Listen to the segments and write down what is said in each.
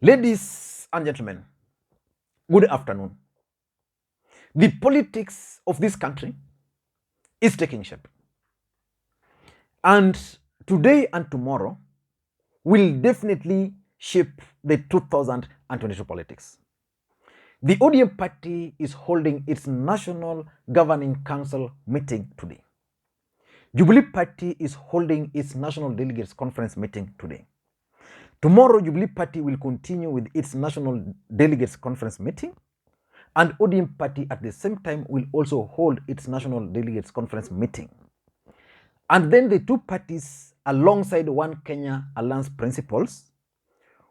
Ladies and gentlemen, good afternoon. The politics of this country is taking shape. And today and tomorrow will definitely shape the 2022 politics. The ODM party is holding its National Governing Council meeting today. Jubilee Party is holding its National Delegates Conference meeting today. Tomorrow, Jubilee Party will continue with its National Delegates Conference meeting, and ODM Party at the same time will also hold its National Delegates Conference meeting. And then the two parties, alongside One Kenya Alliance principles,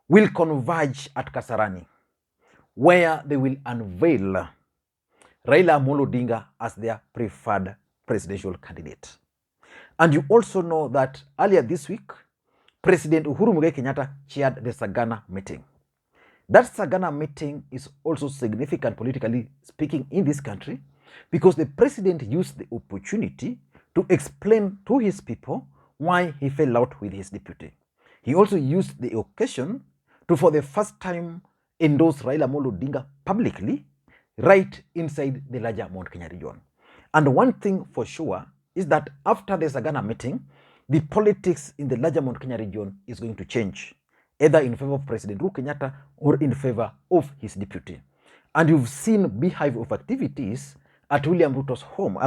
will converge at Kasarani, where they will unveil Raila Odinga as their preferred presidential candidate. And you also know that earlier this week, President Uhuru Kenyatta chaired the Sagana meeting. That Sagana meeting is also significant politically speaking in this country because the president used the opportunity to explain to his people why he fell out with his deputy. He also used the occasion to, for the first time, endorse Raila Odinga publicly right inside the larger Mount Kenya region. And one thing for sure is that after the Sagana meeting, the politics in the larger Mount Kenya region is going to change, either in favor of President Uhuru Kenyatta or in favor of his deputy. And you've seen beehive of activities at William Ruto's home,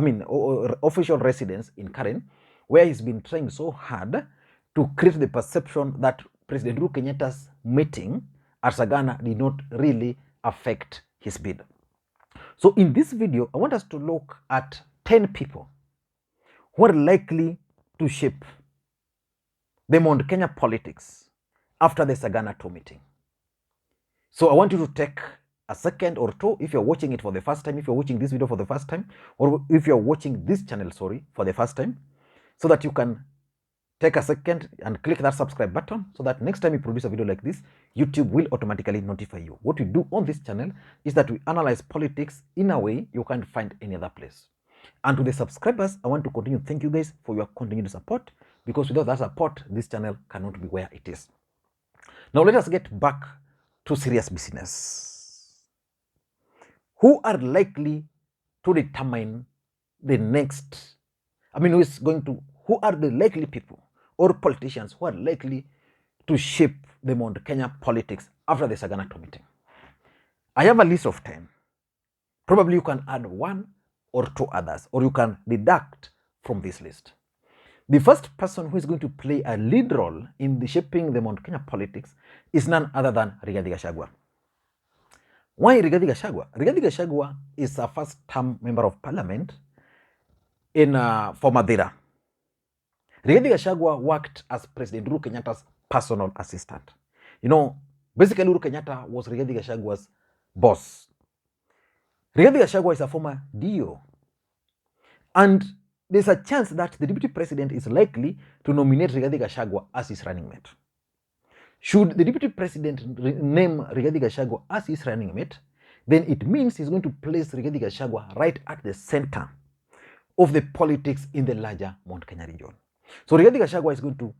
official residence in Karen, where he's been trying so hard to create the perception that President Uhuru Kenyatta's meeting at Sagana did not really affect his bid. So in this video, I want us to look at 10 people who are likely to shape the Mount Kenya politics after the Sagana 2 meeting. So I want you to take a second or two if you're watching it for the first time, if you're watching this video for the first time, or if you're watching this channel, for the first time, so that you can take a second and click that subscribe button so that next time you produce a video like this, YouTube will automatically notify you. What we do on this channel is that we analyze politics in a way you can't find any other place. And to the subscribers, I want to continue. Thank you guys for your continued support, because without that support, this channel cannot be where it is. Now let us get back to serious business. Who are likely to determine the next, who are the likely people or politicians who are likely to shape the Mount Kenya politics after the Sagana 2 meeting? I have a list of 10. Probably you can add one or two others, or you can deduct from this list. The first person who is going to play a lead role in the shaping the Mount Kenya politics is none other than Rigathi Gachagua. Why Rigathi Gachagua? Rigathi Gachagua is a first-term member of parliament for Madeira. Rigathi Gachagua worked as President Uhuru Kenyatta's personal assistant. Basically Uhuru Kenyatta was Rigathi Gachagua's boss. Rigathi Gachagua is a former DO. And there's a chance that the deputy president is likely to nominate Rigathi Gachagua as his running mate. Should the deputy president name Rigathi Gachagua as his running mate, then it means he's going to place Rigathi Gachagua right at the center of the politics in the larger Mount Kenya region. So Rigathi Gachagua is going to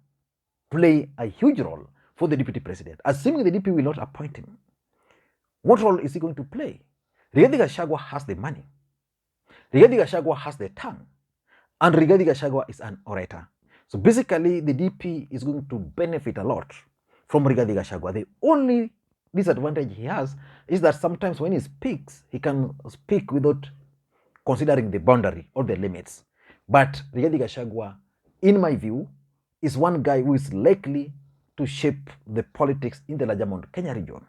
play a huge role for the deputy president. Assuming the DP will not appoint him, what role is he going to play? Rigathi Gachagua has the money. Rigathi Gachagua has the tongue. And Rigathi Gachagua is an orator. So basically, the DP is going to benefit a lot from Rigathi Gachagua. The only disadvantage he has is that sometimes when he speaks, he can speak without considering the boundary or the limits. But Rigathi Gachagua, in my view, is one guy who is likely to shape the politics in the larger Mount Kenya region,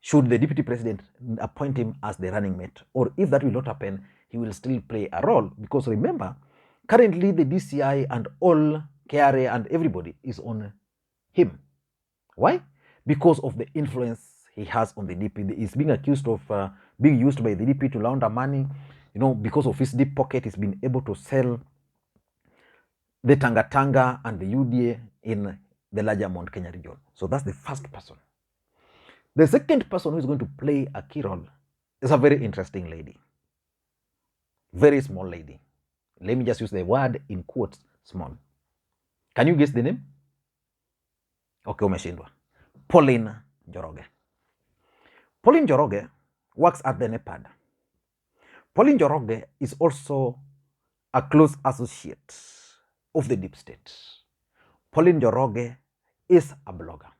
should the deputy president appoint him as the running mate. Or if that will not happen, he will still play a role. Because remember, currently the DCI and all KRA and everybody is on him. Why? Because of the influence he has on the DP. He's being accused of being used by the DP to launder money. Because of his deep pocket, he's been able to sell the Tanga and the UDA in the larger Mount Kenya region. So that's the first person. The second person who is going to play a key role is a very interesting lady. Very small lady. Let me just use the word in quotes, small. Can you guess the name? Okay, umeshindwa. Pollina. Njoroge. Pauline Njoroge works at the NEPAD. Pauline Njoroge is also a close associate of the deep state. Pauline Njoroge is a blogger.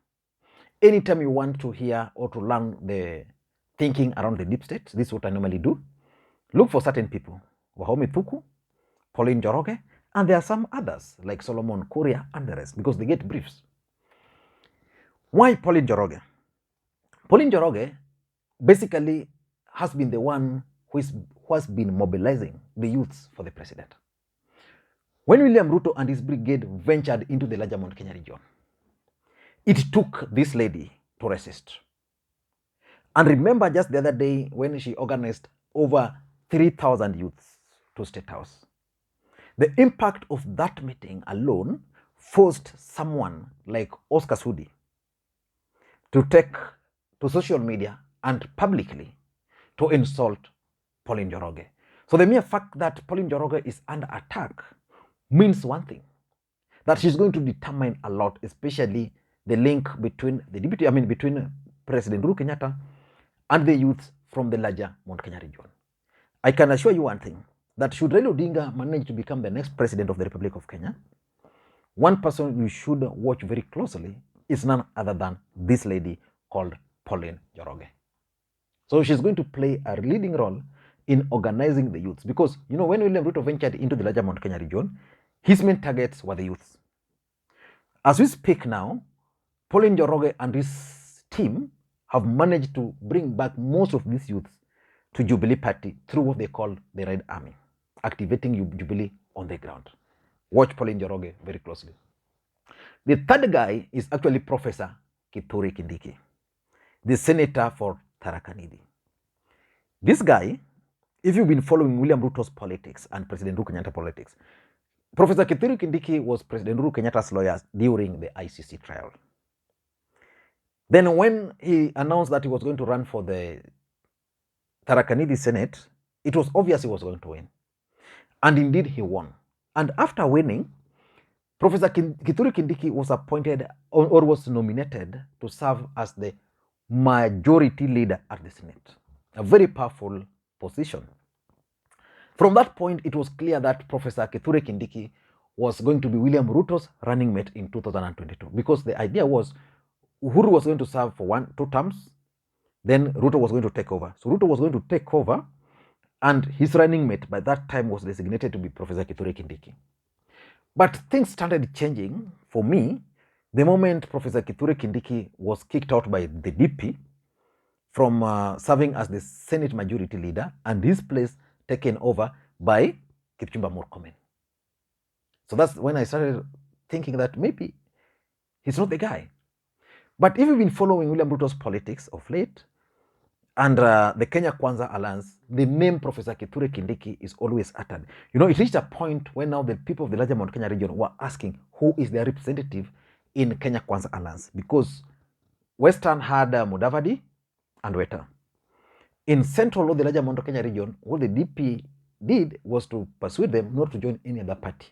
Anytime you want to hear or to learn the thinking around the deep state, this is what I normally do. Look for certain people, Wahome Thuku, Pauline Njoroge, and there are some others like Solomon Kuria and the rest, because they get briefs. Why Pauline Njoroge? Pauline Njoroge basically has been the one who has been mobilizing the youths for the president. When William Ruto and his brigade ventured into the larger Mount Kenya region, it took this lady to resist. And remember just the other day when she organized over 3,000 youths to State House. The impact of that meeting alone forced someone like Oscar Sudi to take to social media and publicly to insult Pauline Njoroge. So the mere fact that Pauline Njoroge is under attack means one thing, that she's going to determine a lot, especially the link between between President Uhuru Kenyatta and the youth from the larger Mount Kenya region. I can assure you one thing, that should Raila Odinga manage to become the next president of the Republic of Kenya, one person you should watch very closely is none other than this lady called Pauline Njoroge. So she's going to play a leading role in organizing the youths, because when William Ruto ventured into the larger Mount Kenya region, his main targets were the youths. As we speak now, Pauline Njoroge and his team have managed to bring back most of these youths to Jubilee Party through what they call the Red Army, activating Jubilee on the ground. Watch Pauline Njoroge very closely. The third guy is actually Professor Kithure Kindiki, the senator for Tharaka-Nithi. This guy, if you've been following William Ruto's politics and President Uhuru Kenyatta politics, Professor Kithure Kindiki was President Uhuru Kenyatta's lawyer during the ICC trial. Then when he announced that he was going to run for the Tharaka-Nithi Senate, it was obvious he was going to win. And indeed he won. And after winning, Professor Kithure Kindiki was appointed or was nominated to serve as the majority leader at the Senate. A very powerful position. From that point, it was clear that Professor Kithure Kindiki was going to be William Ruto's running mate in 2022, because the idea was Uhuru was going to serve for 2 terms, then Ruto was going to take over. So Ruto was going to take over, and his running mate by that time was designated to be Professor Kithure Kindiki. But things started changing for me the moment Professor Kithure Kindiki was kicked out by the DP from serving as the Senate majority leader, and his place taken over by Kipchumba Murkomen. So that's when I started thinking that maybe he's not the guy. But if you've been following William Ruto's politics of late, and the Kenya Kwanza Alliance, the name Professor Kithure Kindiki is always uttered. It reached a point when now the people of the larger Mount Kenya region were asking who is their representative in Kenya Kwanza Alliance, because Western had Mudavadi and Weta. In Central of the larger Mount Kenya region, what the DP did was to persuade them not to join any other party,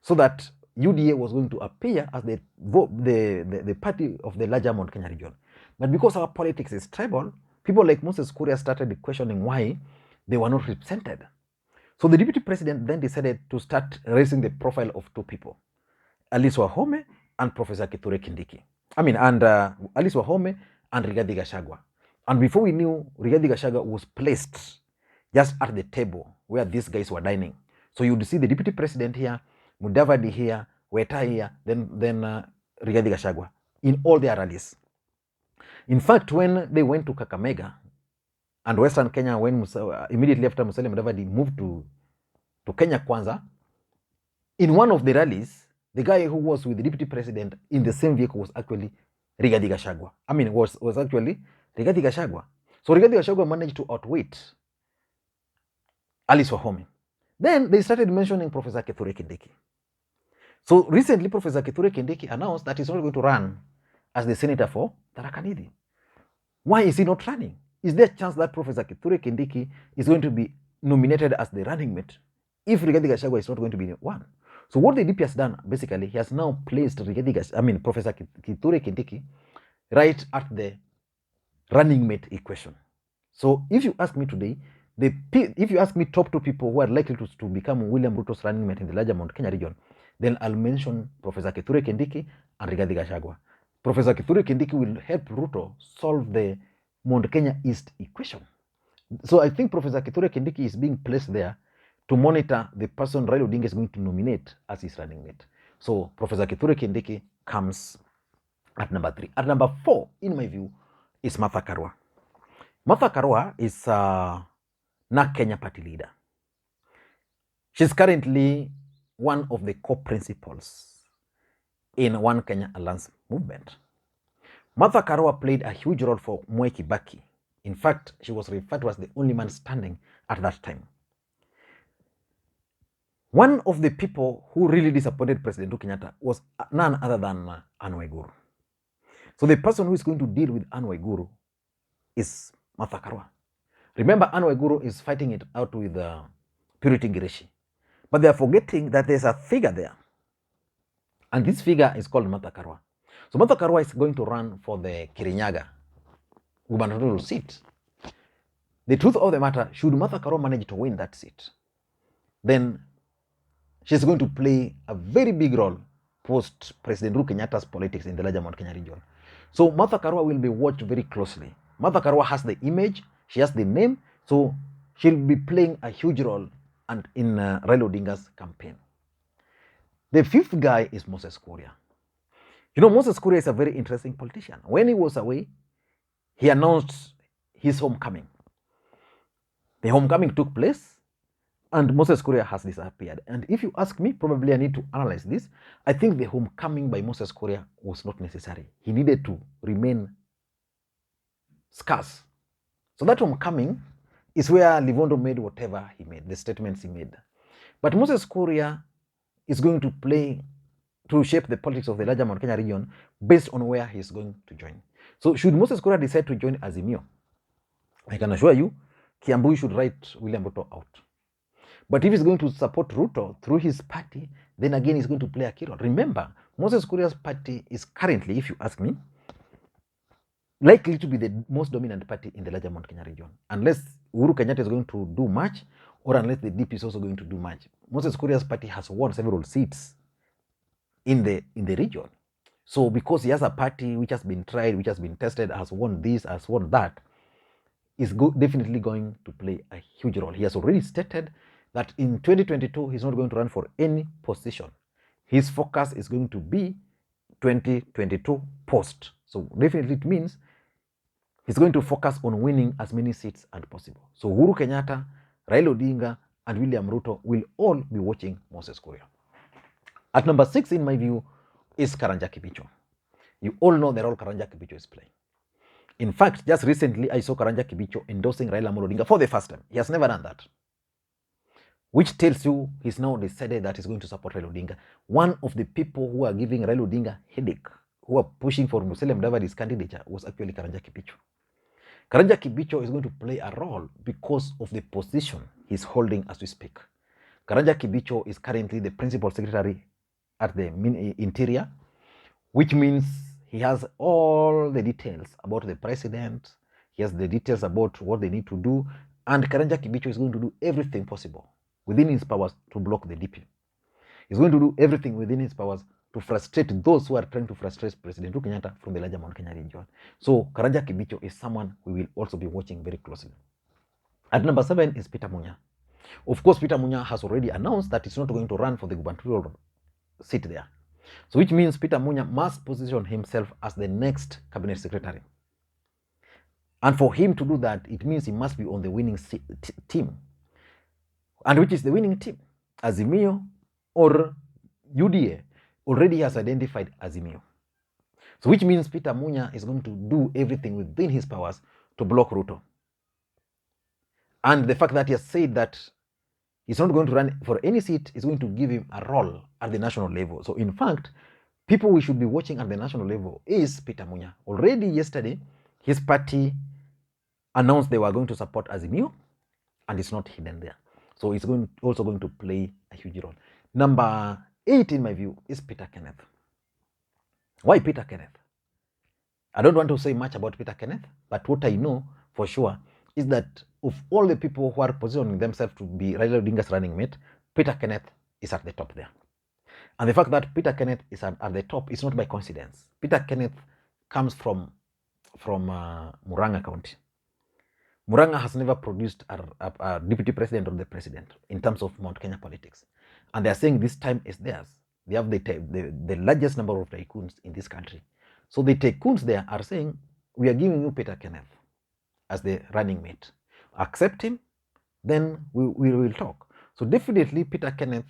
so that UDA was going to appear as the party of the larger Mount Kenya region. But because our politics is tribal, people like Moses Kuria started questioning why they were not represented. So the deputy president then decided to start raising the profile of 2 people, Alice Wahome and Professor Kithure Kindiki. Alice Wahome and Rigathi Gachagua. And before we knew, Rigathi Gachagua was placed just at the table where these guys were dining. So you'd see the deputy president here, Mudavadi here, Weta here, then Rigathi Gachagua in all their rallies. In fact, when they went to Kakamega and Western Kenya, when immediately after Musalia Mudavadi moved to Kenya Kwanza, in one of the rallies, the guy who was with the deputy president in the same vehicle was actually Rigathi Gachagua. Was actually Rigathi Gachagua. So Rigathi Gachagua managed to outwit Alice Wahome. Then they started mentioning Professor Kithure Kindiki. So recently, Professor Kithure Kindiki announced that he's not going to run as the senator for Tharaka-Nithi. Why is he not running? Is there a chance that Professor Kithure Kindiki is going to be nominated as the running mate if Rigathi Gachagua is not going to be one? So what the DP has done, basically, he has now placed Professor Kithure Kindiki right at the running mate equation. So if you ask me today, if you ask me top 2 people who are likely to become William Ruto's running mate in the larger Mount Kenya region, then I'll mention Professor Kithure Kindiki and Rigathi Gachagua. Professor Kithure Kindiki will help Ruto solve the Mount Kenya East equation. So I think Professor Kithure Kindiki is being placed there to monitor the person Raila Odinga is going to nominate as his running mate. So Professor Kithure Kindiki comes at number 3. At number 4, in my view, is Martha Karua. Martha Karua is NARC Kenya party leader. She's currently one of the co-principals in One Kenya Alliance movement. Martha Karua played a huge role for Mwai Kibaki. In fact, she was referred to as the only man standing at that time. One of the people who really disappointed President Uhuru Kenyatta was none other than Waiguru. So the person who is going to deal with Waiguru is Martha Karua. Remember, Waiguru is fighting it out with Purity Ngireshi. But they are forgetting that there's a figure there. And this figure is called Martha Karua. So Martha Karua is going to run for the Kirinyaga gubernatorial seat. The truth of the matter, should Martha Karua manage to win that seat, then she's going to play a very big role post-President Uhuru Kenyatta's politics in the larger Mount Kenya region. So Martha Karua will be watched very closely. Martha Karua has the image, she has the name, so she'll be playing a huge role in Raila Odinga's campaign. The 5th guy is Moses Kuria. You know, Moses Kuria is a very interesting politician. When he was away, he announced his homecoming. The homecoming took place, and Moses Kuria has disappeared. And if you ask me, probably I need to analyze this. I think the homecoming by Moses Kuria was not necessary. He needed to remain scarce. So that homecoming is where Livondo made whatever he made, the statements he made. But Moses Kuria is going to shape the politics of the larger Mount Kenya region based on where he's going to join. So should Moses Kuria decide to join Azimio, I can assure you, Kiambu should write William Ruto out. But if he's going to support Ruto through his party, then again he's going to play a key role. Remember, Moses Kuria's party is currently, if you ask me, likely to be the most dominant party in the larger Mount Kenya region. Unless Uhuru Kenyatta is going to do much, or unless the DP is also going to do much. Moses Kuria's party has won several seats in the region. So because he has a party which has been tried, which has been tested, has won this, has won that, is definitely going to play a huge role. He has already stated that in 2022, he's not going to run for any position. His focus is going to be 2022 post. So definitely it means he's going to focus on winning as many seats as possible. So Uhuru Kenyatta, Raila Odinga, and William Ruto will all be watching Moses Kuria. At number 6, in my view, is Karanja Kibicho. You all know the role Karanja Kibicho is playing. In fact, just recently, I saw Karanja Kibicho endorsing Raila Odinga for the first time. He has never done that. Which tells you he's now decided that he's going to support Raila Odinga. One of the people who are giving Raila Odinga headache, who are pushing for Musalia Mudavadi's candidature, was actually Karanja Kibicho. Karanja Kibicho is going to play a role because of the position he's holding as we speak. Karanja Kibicho is currently the principal secretary at the Interior, which means he has all the details about the president, he has the details about what they need to do, and Karanja Kibicho is going to do everything possible within his powers to block the DP. He's going to do everything within his powers to frustrate those who are trying to frustrate President Uhuru Kenyatta from the larger Mount Kenya region. So Karanja Kibicho is someone we will also be watching very closely. At number 7 is Peter Munya. Of course, Peter Munya has already announced that he's not going to run for the gubernatorial seat there. So which means Peter Munya must position himself as the next cabinet secretary. And for him to do that, it means he must be on the winning team. And which is the winning team? Azimio or UDA already has identified Azimio. So which means Peter Munya is going to do everything within his powers to block Ruto. And the fact that he has said that he's not going to run for any seat is going to give him a role at the national level. So in fact, people we should be watching at the national level is Peter Munya. Already yesterday, his party announced they were going to support Azimio, and it's not hidden there. So it's also going to play a huge role. Number 8, in my view, is Peter Kenneth. Why Peter Kenneth? I don't want to say much about Peter Kenneth, but what I know for sure is that of all the people who are positioning themselves to be Raila Odinga's running mate, Peter Kenneth is at the top there. And the fact that Peter Kenneth is at the top is not by coincidence. Peter Kenneth comes from Murang'a County. Murang'a has never produced a deputy president or the president in terms of Mount Kenya politics. And they are saying this time is theirs. They have the largest number of tycoons in this country. So the tycoons there are saying, we are giving you Peter Kenneth as the running mate. Accept him, then we will talk. So definitely Peter Kenneth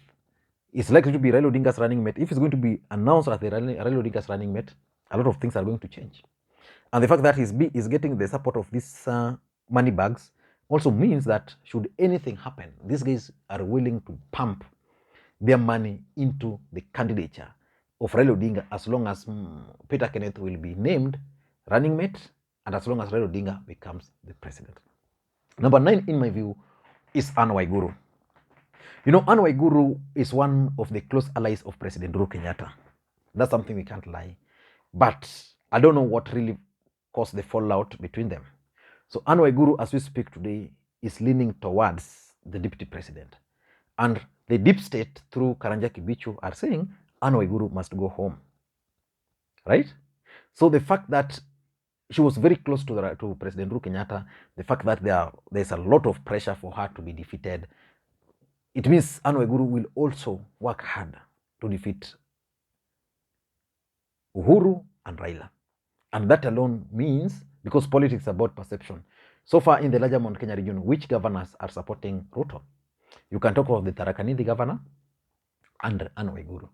is likely to be Raila Odinga's running mate. If he's going to be announced as the Raila Odinga's running mate, a lot of things are going to change. And the fact that he's getting the support of these money bags also means that should anything happen, these guys are willing to pump their money into the candidature of Raila Odinga as long as Peter Kenneth will be named running mate and as long as Raila Odinga becomes the president. Number 9, in my view, is Waiguru. You know, Waiguru is one of the close allies of President Uhuru Kenyatta. That's something we can't lie. But I don't know what really caused the fallout between them. So Waiguru, as we speak today, is leaning towards the deputy president. And the deep state, through Karanja Kibicho, are saying Waiguru must go home. Right? So the fact that she was very close to President Uhuru Kenyatta, the fact that there's a lot of pressure for her to be defeated, it means Waiguru will also work hard to defeat Uhuru and Raila. And that alone means, because politics is about perception, so far in the larger Mount Kenya region, which governors are supporting Ruto? You can talk about the Kanini governor and Waiguru.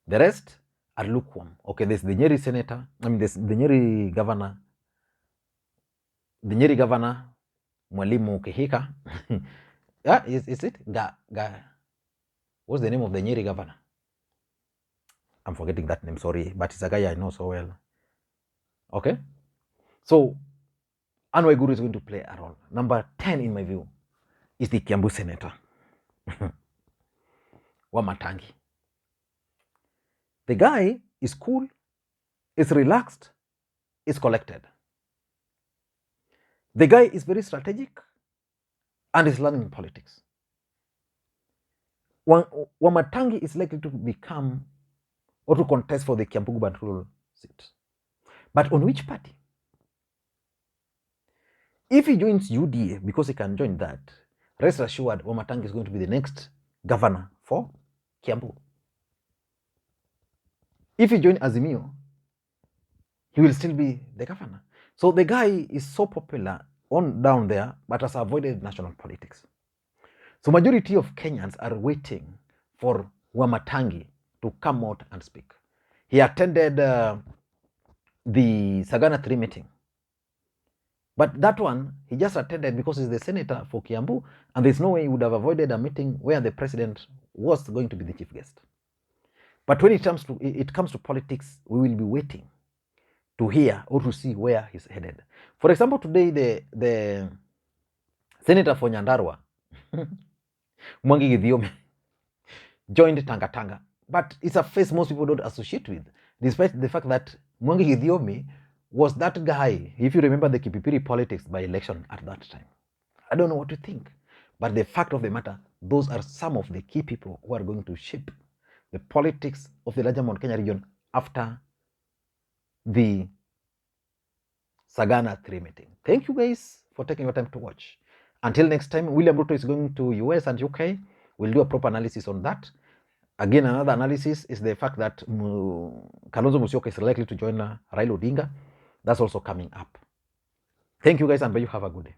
The rest are lukewarm. Okay, there's the Nyeri senator, there's the Nyeri governor, Mwalimu Kehika. Yeah, is it? What's the name of the Nyeri governor? I'm forgetting that name, sorry, but it's a guy I know so well. Okay, so Waiguru is going to play a role. Number 10, in my view, is the Kiambu senator, Wamatangi. The guy is cool, is relaxed, is collected. The guy is very strategic and is learning politics. Wamatangi is likely to become or to contest for the Kiambu gubernatorial seat. But on which party? If he joins UDA, because he can join that, rest assured, Wamatangi is going to be the next governor for Kiambu. If he joins Azimio, he will still be the governor. So the guy is so popular on down there, but has avoided national politics. So majority of Kenyans are waiting for Wamatangi to come out and speak. He attended the Sagana 3 meeting. But that one, he just attended because he's the senator for Kiambu, and there's no way he would have avoided a meeting where the president was going to be the chief guest. But when it comes to politics, we will be waiting to hear or to see where he's headed. For example, today the senator for Nyandarua, Mwangi Githiome, joined Tanga Tanga. But it's a face most people don't associate with, despite the fact that Mwangi Githiome was that guy, if you remember the Kipipiri politics by election at that time. I don't know what to think. But the fact of the matter, those are some of the key people who are going to shape the politics of the larger Mount Kenya region after the Sagana 3 meeting. Thank you guys for taking your time to watch. Until next time, William Ruto is going to US and UK. We'll do a proper analysis on that. Again, another analysis is the fact that Kalonzo Musyoka is likely to join Raila Odinga. That's also coming up. Thank you guys, and may you have a good day.